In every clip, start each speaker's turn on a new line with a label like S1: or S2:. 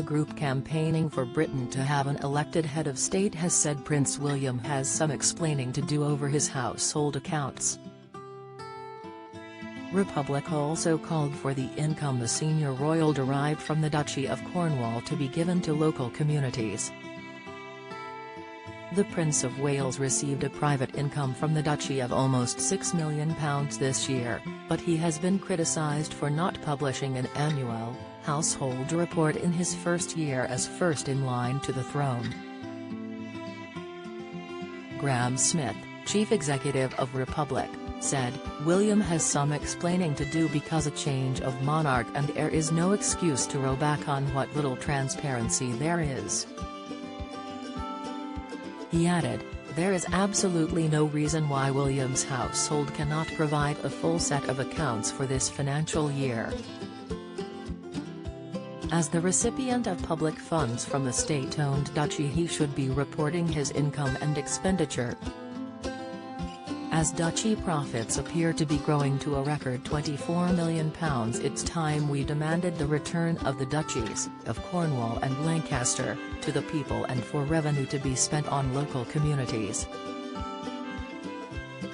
S1: A group campaigning for Britain to have an elected head of state has said Prince William has some explaining to do over his household accounts. Republic also called for the income the senior royal derived from the Duchy of Cornwall to be given to local communities. The Prince of Wales received a private income from the Duchy of almost £6 million this year, but he has been criticised for not publishing an annual household report in his first year as first in line to the throne. Graham Smith, chief executive of Republic, said, "William has some explaining to do because a change of monarch and heir is no excuse to row back on what little transparency there is." He added, "There is absolutely no reason why William's household cannot provide a full set of accounts for this financial year. As the recipient of public funds from the state-owned duchy, he should be reporting his income and expenditure. As duchy profits appear to be growing to a record £24 million, it's time we demanded the return of the duchies of Cornwall and Lancaster to the people and for revenue to be spent on local communities."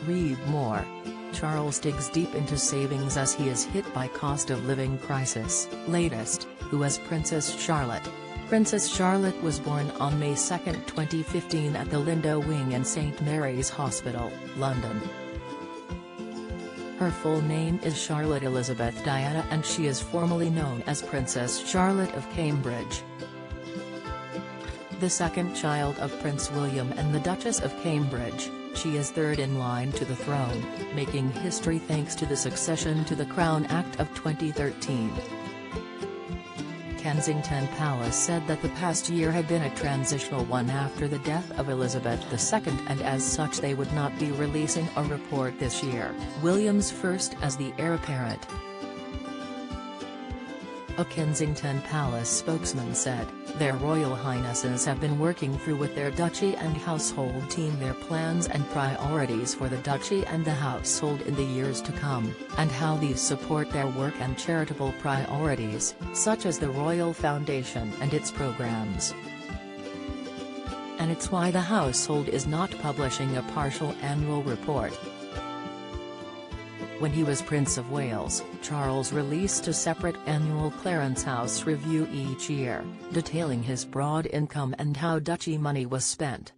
S1: Read more. Charles digs deep into savings as he is hit by cost of living crisis. Latest, who is Princess Charlotte? Princess Charlotte was born on May 2, 2015 at the Lindo Wing in St Mary's Hospital, London. Her full name is Charlotte Elizabeth Diana and she is formally known as Princess Charlotte of Cambridge. The second child of Prince William and the Duchess of Cambridge, she is third in line to the throne, making history thanks to the Succession to the Crown Act of 2013. Kensington Palace said that the past year had been a transitional one after the death of Elizabeth II and as such they would not be releasing a report this year, William's first as the heir apparent. A Kensington Palace spokesman said, "Their Royal Highnesses have been working through with their duchy and household team their plans and priorities for the duchy and the household in the years to come, and how these support their work and charitable priorities, such as the Royal Foundation and its programs. And it's why the household is not publishing a partial annual report." When he was Prince of Wales, Charles released a separate annual Clarence House review each year, detailing his broad income and how duchy money was spent.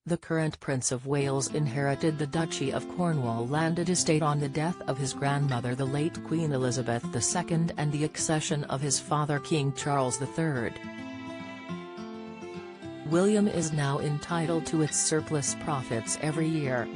S1: The current Prince of Wales inherited the Duchy of Cornwall landed estate on the death of his grandmother the late Queen Elizabeth II and the accession of his father King Charles III. William is now entitled to its surplus profits every year.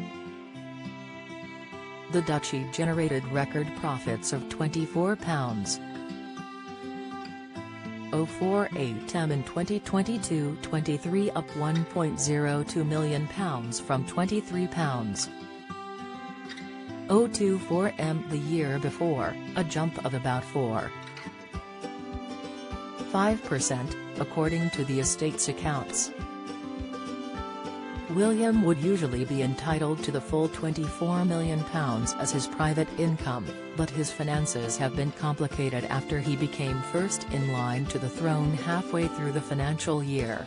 S1: The duchy generated record profits of £24.048 in 2022-23, up £1.02 million from £23.024 the year before, a jump of about 4.5%, according to the estate's accounts. William would usually be entitled to the full £24 million as his private income, but his finances have been complicated after he became first in line to the throne halfway through the financial year.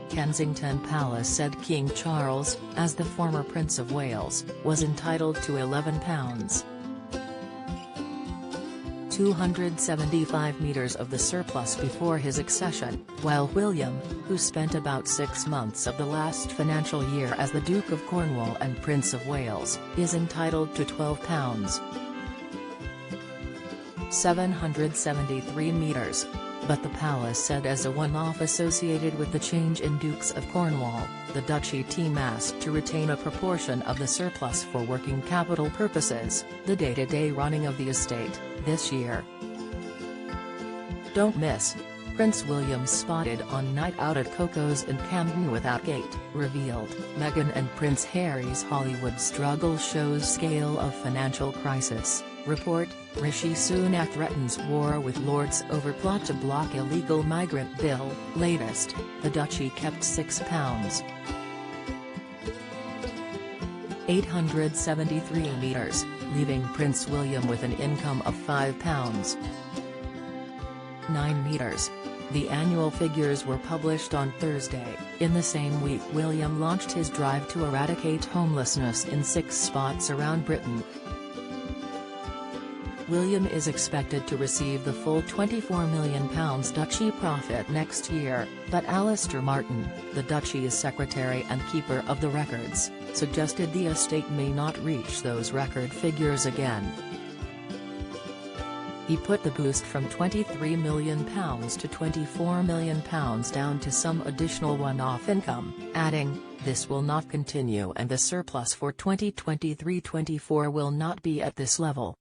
S1: Kensington Palace said King Charles, as the former Prince of Wales, was entitled to £11.275 of the surplus before his accession, while William, who spent about 6 months of the last financial year as the Duke of Cornwall and Prince of Wales, is entitled to £12.773. But the palace said as a one-off associated with the change in Dukes of Cornwall, the duchy team asked to retain a proportion of the surplus for working capital purposes, the day-to-day running of the estate, this year. Don't miss. Prince William spotted on Night Out at Coco's in Camden without gate, revealed. Meghan and Prince Harry's Hollywood struggle shows scale of financial crisis. Report, Rishi Sunak threatens war with Lords over plot to block illegal migrant bill. Latest, the duchy kept £6.873 leaving Prince William with an income of £5.9 The annual figures were published on Thursday. In the same week, William launched his drive to eradicate homelessness in 6 spots around Britain. William is expected to receive the full £24 million duchy profit next year, but Alistair Martin, the duchy's secretary and keeper of the records, suggested the estate may not reach those record figures again. He put the boost from £23 million to £24 million down to some additional one-off income, adding, "This will not continue and the surplus for 2023-24 will not be at this level."